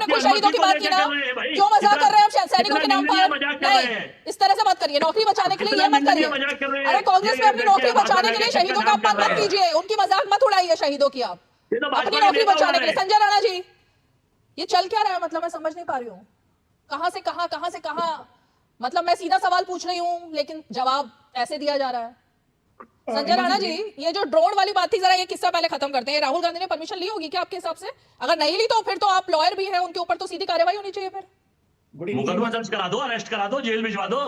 आपने कुछ शहीदों की बात की ना, क्यों मजाक कर रहे हैं आप सैनिकों के नाम पर? नहीं, इस तरह से मत करिए, नौकरी बचाने के लिए ये मत करिए। अरे कांग्रेस में अपनी नौकरी बचाने के लिए शहीदों का अपमान मत कीजिए, उनकी मजाक मत उड़ाइए शहीदों की। आप अपनी नौकरी बचाने के लिए, संजय राणा जी ये चल क्या रहा है? मतलब मैं समझ नहीं पा रही हूँ, कहां से कहां। मतलब मैं सीधा सवाल पूछ रही हूँ लेकिन जवाब ऐसे दिया जा रहा है। संजय राणा जी, ये जो ड्रोन वाली बात थी, जरा ये किस्सा पहले खत्म करते हैं। राहुल गांधी ने परमिशन ली होगी क्या आपके हिसाब से? अगर नहीं ली तो फिर तो आप लॉयर भी हैं, उनके ऊपर तो सीधी कार्रवाई होनी चाहिए। फिर मुकदमा दर्ज करा दो, अरेस्ट करा दो, जेल भिजवा दो।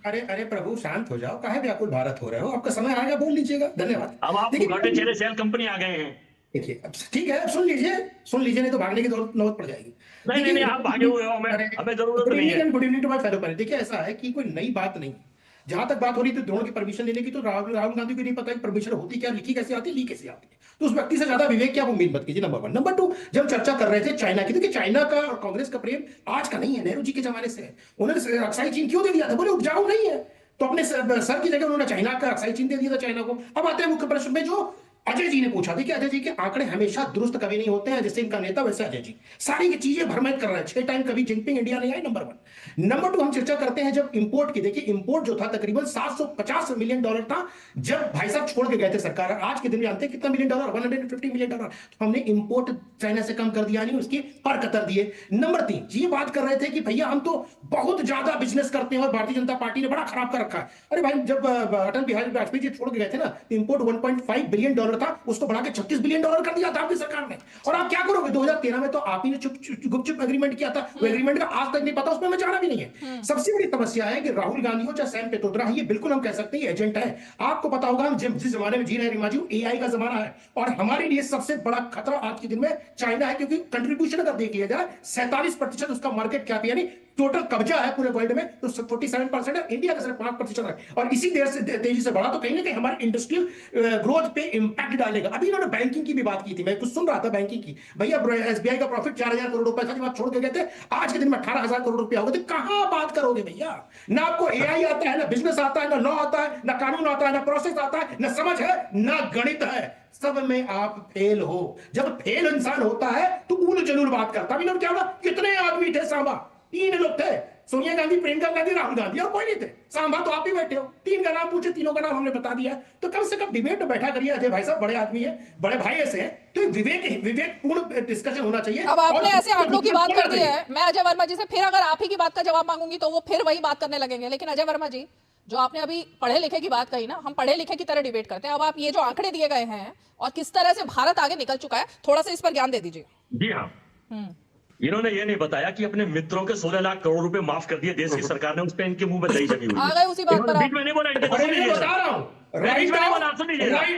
अरे अरे प्रभु शांत हो जाओ, काहे व्याकुल भारत हो रहे हो? आपका समय आएगा, बोल लीजिएगा। धन्यवाद। अब आप मुखर्जी चेहरे सेल कंपनी आ गए हैं। देखिए अब ठीक है, सुन लीजिए, नहीं तो भागने की नौबत पड़ जाएगी। नहीं, आप भागे हुए हो, हमें जरूरत नहीं है। Good evening to my fellow parents. देखिए ऐसा है कि कोई नई बात नहीं। जहां तक बात हो रही थी ड्रोन की परमिशन लेने की, तो राहुल गांधी को नहीं पता कि परमिशन होती क्या, लिखी कैसे आती है, ली कैसे आती है। तो उस व्यक्ति से ज्यादा विवेक की आप उम्मीद मत कीजिए, नंबर 1। नंबर 2, जब चर्चा कर रहे थे चाइना की, देखिए चाइना का और कांग्रेस का प्रेम आज का नहीं है, नेहरू जी के जमाने से है। उन्होंने अक्साई चीन क्यों दे दिया था? बोले उपजाऊ नहीं है, तो अपने सर की जगह उन्होंने चाइना का अक्साई चीन दे दिया था चाइना को। अब आते हैं मुख्य प्रश्न में, जो अजय जी ने पूछा। देखिए अजय जी के आंकड़े हमेशा दुरुस्त कभी नहीं होते हैं, जैसे इनका नेता वैसे अजय जी सारी की चीजें भरमाइश कर रहे हैं। 6 टाइम कभी जिनपिंग इंडिया नहीं आई, नंबर 1। नंबर 2, हम चर्चा करते हैं जब इंपोर्ट की। देखिए इंपोर्ट जो था तकरीबन $750 मिलियन था जब भाई साहब छोड़ के गए थे सरकार। आज के दिन जानते हैं कितना मिलियन डॉलर? $150 मिलियन। तो हमने इंपोर्ट चाइना से कम कर दिया नहीं, उसकी पर कतर दिए। नंबर 3, ये बात कर रहे थे कि भैया हम तो बहुत ज्यादा बिजनेस करते हैं और भारतीय जनता पार्टी ने बड़ा खराब कर रखा है। अरे भाई जब अटल बिहारी वाजपेयी जी छोड़ के गए थे ना, इंपोर्ट $1.5 बिलियन था, उसको बढ़ा के $36 बिलियन कर दिया था आपकी सरकार ने। और आप क्या करोगे? 2013 में तो आप ही ने गुपचुप एग्रीमेंट किया था। वो एग्रीमेंट का आज तक नहीं पता, उसमें मैं जाना भी नहीं है। सबसे बड़ी समस्या है कि राहुल गांधी हो चाहे सैम पेत्रोदा, ये बिल्कुल हम कह सकते हैं एजेंट है। आपको पता होगा हम जिस जमाने में जी रहे हैं रीमा जी, एआई का जमाना है, और हमारे लिए सबसे बड़ा खतरा आज के दिन में चाइना है, क्योंकि कंट्रीब्यूशन अगर देख लिया जाए 47% उसका मार्केट कैप यानी टोटल कब्जा है पूरे वर्ल्ड में, तो 47% है। इंडिया का सिर्फ 5% है, और इसी देर से तेजी से बढ़ा तो कहीं ना कहीं हमारे इंडस्ट्रियल ग्रोथ पे इंपैक्ट डालेगा। अभी इन्होंने बैंकिंग की भी बात की थी, मैं कुछ सुन रहा था बैंकिंग की। भैया एसबीआई का प्रॉफिट 4,000 करोड़ रुपए था जब आप छोड़ के गए थे, आज के दिन में 18,000 करोड़ रुपया हो गए, तो कहां बात करोगे भैया? ना आपको एआई आता है, ना बिजनेस आता है, ना लॉ आता है, ना कानून आता है, ना प्रोसेस आता है, ना समझ है, ना गणित है। सब में आप फेल हो। जब फेल इंसान होता है तो उल जलूल बात करता। अभी क्या हुआ? कितने आदमी थे सांबा? 3 लोग थे, सोनिया गांधी, प्रियंका गांधी, राहुल गांधी, और कोई नहीं थे। सांबा तो आप ही बैठे हो। 3 का नाम पूछे, तीनों का नाम हमने बता दिया। तो कम से कम डिबेट में बैठा करिए। अजय भाई साहब बड़े आदमी है, बड़े भाई ऐसे हैं, तो विवेकपूर्ण डिस्कशन होना चाहिए। अब आपने ऐसे आंकड़ों की बात कर दी है, मैं अजय वर्मा जी से फिर अगर आप ही की बात का जवाब मांगूंगी तो वो फिर वही बात करने लगेंगे। लेकिन अजय वर्मा जी, जो आपने अभी पढ़े लिखे की बात कही ना, हम पढ़े लिखे की तरह डिबेट करते हैं। अब आप ये जो आंकड़े दिए गए हैं और किस तरह से भारत आगे निकल चुका है, थोड़ा सा इस पर ज्ञान दे दीजिए। जी हाँ, इन्होंने ये नहीं बताया कि अपने मित्रों के 16 लाख करोड़ रुपए माफ कर दिए देश की सरकार ने, उस पे इनके मुंह में दही जमी हुई आ गए उसी बात पर आप। बीच में नहीं बोला इनके, बता रहा हूं, राइट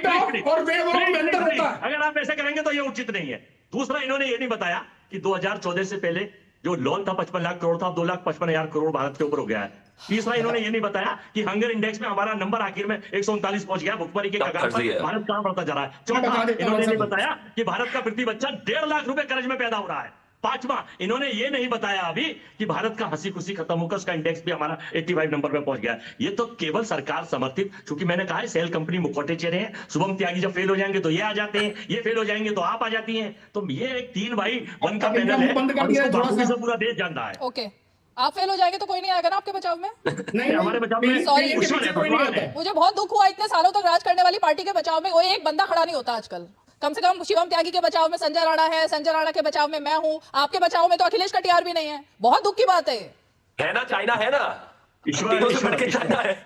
ऑफ और वे ऑफ मेंटर होता है। अगर आप ऐसे करेंगे तो ये उचित नहीं है। दूसरा, इन्होंने ये नहीं बताया कि 2014 से पहले जो लोन था 55 लाख करोड़ था, 2,55,000 करोड़ भारत के ऊपर हो गया है। तीसरा, इन्होंने ये नहीं बताया कि हंगर इंडेक्स में हमारा नंबर आखिर में 139 पहुंच गया, भुखमरी के कगार पर भारत कहां बढ़ता जा रहा है। चौथा, इन्होंने नहीं बताया कि भारत का प्रति बच्चा 1.5 लाख रुपए कर्ज में पैदा हो रहा है। पांचवा, इन्होंने ये नहीं बताया अभी कि भारत का हंसी खुशी खत्म होकर उसका इंडेक्स भी हमारा 85 नंबर पे पहुंच गया। ये तो केवल सरकार समर्थित, क्योंकि मैंने कहा है सेल कंपनी मुखौटे चेहरे हैं। शुभम त्यागी जब फेल हो जाएंगे तो ये आ जाते हैं, ये फेल हो जाएंगे तो आप आ जाती हैं। तो ये एक 3 भाई वन का पैनल है, और पूरा देश जान रहा है। ओके, आप फेल हो जाएंगे तो कोई नहीं आएगा ना आपके बचाव में? नहीं, हमारे बचाव में सॉरी, मुझे बहुत दुख हुआ, इतने सालों तक राज करने वाली पार्टी के बचाव में कोई एक बंदा खड़ा नहीं होता आजकल। कम से कम शिवम त्यागी के बचाव में संजय राणा है, संजय राणा के बचाव में मैं हूं, आपके बचाव में तो अखिलेश कटियार भी नहीं है। बहुत दुख की बात है ना, चाइना है ना, ईश्वर के चाइना है।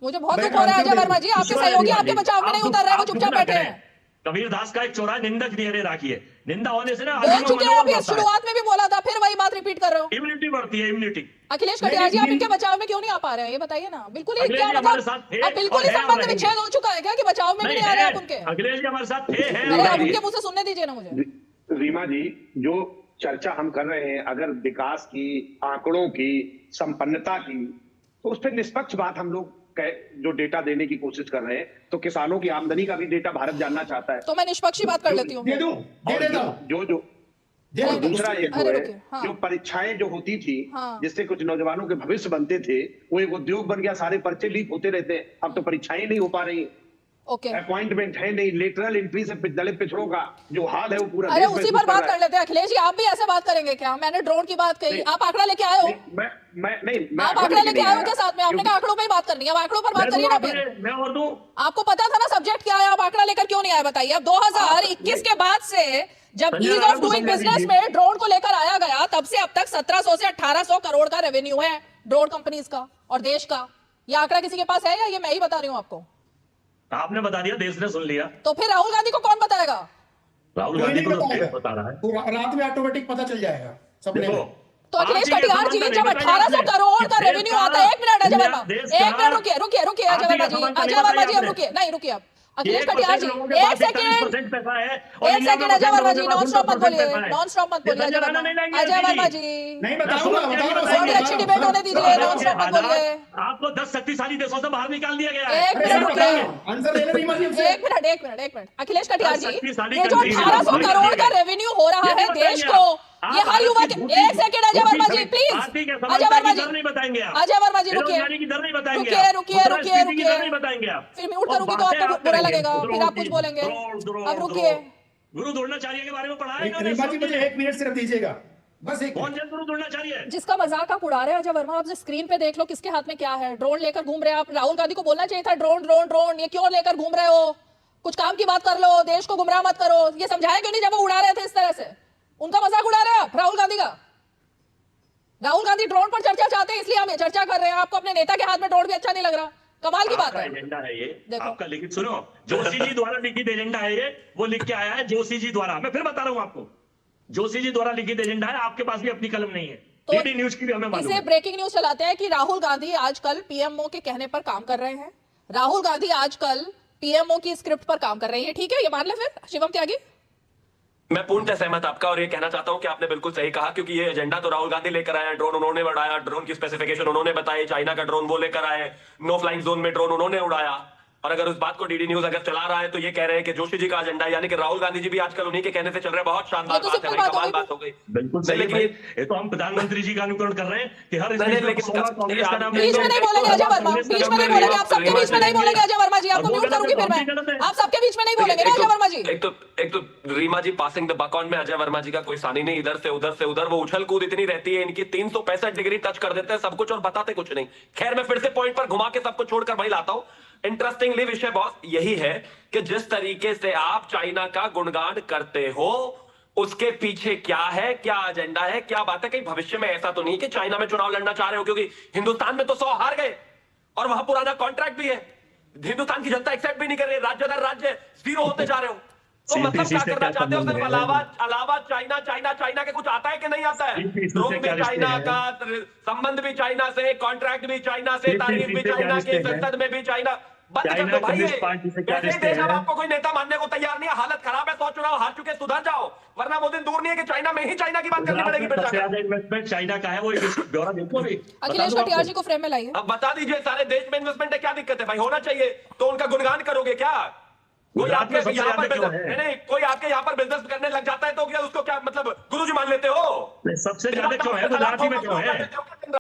मुझे बहुत दुख हो रहा है अजय वर्मा जी, आपके सहयोगी आपके बचाव में नहीं उतर रहे, वो चुपचाप बैठे हैं। कबीर दास का एक चौरा निंदक नहीं राखी है, निंदा होने से ना बोल चुके हैं अभी, शुरुआत में भी बोला था, फिर वही बात रिपीट कर रहे हो। इम्यूनिटी बढ़ती है, इम्यूनिटी। अखिलेश कटियार जी, आप इनके बचाव में क्यों नहीं आ पा रहे हैं, ये बताइए ना। बिल्कुल ही क्या मतलब, अब बिल्कुल ही संबंध विच्छेद हो चुका है क्या कि बचाव में भी नहीं आ रहे आप उनके? अखिलेश जी हमारे साथ थे, आप उनके मुंह से सुनने दीजिए ना मुझे। रीमा जी, जो चर्चा हम कर रहे हैं अगर विकास की, आंकड़ों की, संपन्नता की, तो उस पर निष्पक्ष बात हम लोग जो डेटा देने की कोशिश कर रहे हैं, तो किसानों की आमदनी का भी डेटा भारत जानना चाहता है। तो मैं निष्पक्ष बात कर लेती हूँ। और दूसरा एक है, जो परीक्षाएं जो होती थी, जिससे कुछ नौजवानों के भविष्य बनते थे, वो एक उद्योग बन गया, सारे पर्चे लीक होते रहते हैं। अब तो परीक्षाएं नहीं हो पा रही। ओके अपॉइंटमेंट है नहीं, लेटरल एंट्री से दलित पिछड़ों का जो हाल है वो पूरा अरे देश उसी महसूस पर बात रहा है। कर लेते हैं। अखिलेश जी, आप भी ऐसे बात करेंगे क्या? मैंने ड्रोन की बात कही, आप आंकड़ा लेके आए हो? मैं आप आंकड़ा लेके आए हो क्या साथ में? आपने कहा आंकड़ों पे ही बात करनी है, अब आंकड़ों पर बात करिए ना फिर। मैं और दूं। आपको पता था ना सब्जेक्ट क्या है, आप आंकड़ा लेकर क्यों नहीं आए बताइए? अब 2021 के बाद से जब ईज ऑफ डूइंग बिजनेस में ड्रोन को लेकर आया गया, तब से अब तक 1700 से 1800 करोड़ का रेवेन्यू है ड्रोन कंपनीज का और देश का। ये आंकड़ा किसी के पास है या ये मैं ही बता रही हूँ आपको? आपने बता दिया, देश ने सुन लिया। तो फिर राहुल गांधी को कौन बताएगा? राहुल कोई गांधी नहीं को तो बताएगा। देश बता रहा है। वो रात में ऑटोमेटिक पता चल जाएगा सपने देखो, में। तो अखिलेश आप कटियार जी, ये जब बताइए 1800 करोड़ का कि रेवेन्यू देश आता है, एक मिनट अजय का- वर्मा, देश एक का- मिनट रुकिए रुकिए रुकिए अजय आर्थिक वर्मा जी, असमानता अजय नहीं वर्मा जी बताई अब रुकिए, नहीं रुकिए अब अखिलेश 1% कटियार जी, लोगों के एक पास 41% सेकंड, पैसा है और एक इंडिया में सेकंड अजय वर्मा जी, 50% नॉन स्टॉप मत बोलिए, पैसा है। नॉन स्टॉप मत ये बोलिए अजय संजय वर्मा, राणा नहीं लाएंगे अजय अभी। वर्मा जी, नहीं बताऊंगा, बता रहा हूँ, थोड़ी अच्छी डिबेट होने दीजिए, नॉन स्टॉप मत बोलिए। आपको 10 शक्तिशाली देशों से बाहर निकाल दिया गया है। एक मिनट रुकिए, आंसर ले लो रीमा जी हमसे। एक मिनट अखिलेश कटियार जी, शक्तिशाली ये जो कंट्री है, 1800 बाहर करोड़ का निकाल दिया रेवेन्यू हो रहा ये है नहीं देश बताएंगे को, आप। ये आप हर युवा के, झूठी- एक सेकंड अजय वर्मा जी प्लीज, आर्थिक अजय वर्मा जी, दर नहीं बताएंगे आप। अजय वर्मा जी रुकिए, बेरोजगारी की दर नहीं बताएंगे रुकिए आप। रुकिए मुद्रास्फीति रुकिए की रुकिए, दर नहीं बताएंगे आप। फिर म्यूट और करूंगी तो बातें आपको आप बुरा करेंगे। लगेगा, फिर द्रोण आप कुछ की, बोलेंगे। द्रोण, अब रुकिए, गुरु द्रोणाचार्य के बारे में पढ़ा है रीमा जी मुझे 1 मिनट सिर्फ दीजिएगा, बस 1 कौन मिनट। से गुरु द्रोणाचार्य? जिसका मजाक आप उड़ा रहे हैं अजय वर्मा, आप स्क्रीन पे देख लो किसके हाथ में क्या है, ड्रोन लेकर घूम रहे हैं आप। राहुल गांधी को बोलना चाहिए था ड्रोन ड्रोन ड्रोन, ये क्यों लेकर घूम रहे हो? कुछ काम की बात कर लो, देश को गुमराह मत करो। ये समझाया क्यों नहीं जब वो उड़ा रहे थे इस तरह से? उनका मजाक उड़ा रहे हैं आप राहुल गांधी का। राहुल गांधी ड्रोन पर चर्चा चाहते हैं इसलिए हम ये चर्चा कर रहे हैं, आपको अपने नेता के हाथ में ड्रोन भी अच्छा नहीं लग रहा। कमाल की बात आपका है। एजेंडा है ये, देखो। आपका लिखित सुनो, जोशी जी द्वारा लिखित एजेंडा है ये, वो लिख के आया है जोशी जी द्वारा। मैं फिर बता रहा हूं आपको, जोशी जी द्वारा लिखित एजेंडा है, आपके पास भी अपनी कलम नहीं है। तो डीडी न्यूज की भी हमें मालूम इसे है। ब्रेकिंग न्यूज चलाते हैं कि राहुल गांधी आजकल पीएमओ के कहने पर काम कर रहे हैं। राहुल गांधी आजकल पीएमओ की स्क्रिप्ट पर काम कर रहे हैं, ठीक है, ये मान ले फिर शिवम त्यागी। मैं पूर्णतः सहमत आपका और ये कहना चाहता हूं कि आपने बिल्कुल सही कहा, क्योंकि ये एजेंडा तो राहुल गांधी लेकर आए हैं, ड्रोन उन्होंने बढ़ाया, ड्रोन की स्पेसिफिकेशन उन्होंने बताई, चाइना का ड्रोन वो लेकर आए, नो फ्लाइंग जोन में ड्रोन उन्होंने उड़ाया। और अगर उस बात को डीडी न्यूज अगर चला रहा है तो ये कह रहे हैं कि जोशी जी का एजेंडा, यानी कि राहुल गांधी जी भी आजकल उन्हीं के कहने से चल रहे हैं। बहुत शानदार ये तो बात है सिंपल भाई, बात हो कमाल गई। बात हो गई। बिल्कुल सही है लेकिन भाई। ये तो हम प्रधानमंत्री जी का अनुकरण कर रहे हैं कि हर नहीं, स्पीच में लेकिन 16 कांग्रेस का नाम बीच में नहीं बोलेंगे अजय वर्मा, बीच में नहीं बोलेंगे, आप सबके बीच में नहीं बोलेंगे अजय वर्मा जी, आपको म्यूट करूंगी फिर मैं, आप सबके बीच में नहीं बोलेंगे ना अजय वर्मा जी। एक तो रीमा जी पासिंग द बकॉन में अजय वर्मा जी का कोई सानी नहीं, इधर से उधर वो उछल कूद इतनी रहती है इनकी, 365 डिग्री टच कर देते हैं सब कुछ और बताते कुछ नहीं। खैर मैं फिर से पॉइंट पर घुमा के सबको छोड़कर भाई लाता हूं। इंटरेस्टिंगली विषय बॉस यही है कि जिस तरीके से आप चाइना का गुणगान करते हो, उसके पीछे क्या है, क्या एजेंडा है, क्या बात है? कहीं भविष्य में ऐसा तो नहीं कि चाइना में चुनाव लड़ना चाह रहे हो? क्योंकि हिंदुस्तान में तो 100 हार गए और वहां पुराना कॉन्ट्रैक्ट भी है, हिंदुस्तान की जनता एक्सेप्ट भी नहीं कर रही, राज्य दर राज्य 0 होते जा रहे हो। तो मतलब क्या करना चाहते हो? सिर्फ अलावा चाइना के कुछ आता है कि नहीं आता है? ड्रोन भी चाइना का, संबंध भी चाइना से, कॉन्ट्रैक्ट भी चाइना से, तारीफ भी चाइना की, संसद में भी चाइना। बंद कर दो भाई, ऐसे देश अब आपको कोई नेता मानने को तैयार नहीं है, हालत खराब है, 100 चुनाव हार चुके, सुधर जाओ, वरना वो दिन दूर नहीं है कि चाइना में ही चाइना की बात करनी पड़ेगी। सबसे ज्यादा इन्वेस्टमेंट चाइना का है, वो ब्यौरा देखो अभी। अखिलेश कटियार जी को फ्रेम में लाइए। अब बता दीजिए, सारे देश में इन्वेस्टमेंट है, क्या दिक्कत है भाई? होना चाहिए तो उनका गुणगान करोगे क्या? कोई आपके यहाँ पर नहीं, कोई आपके यहाँ पर बिजनेस करने लग जाता है तो क्या उसको क्या मतलब गुरुजी मान लेते हो? सबसे ज्यादा क्यों है, गुजराती में क्यों है?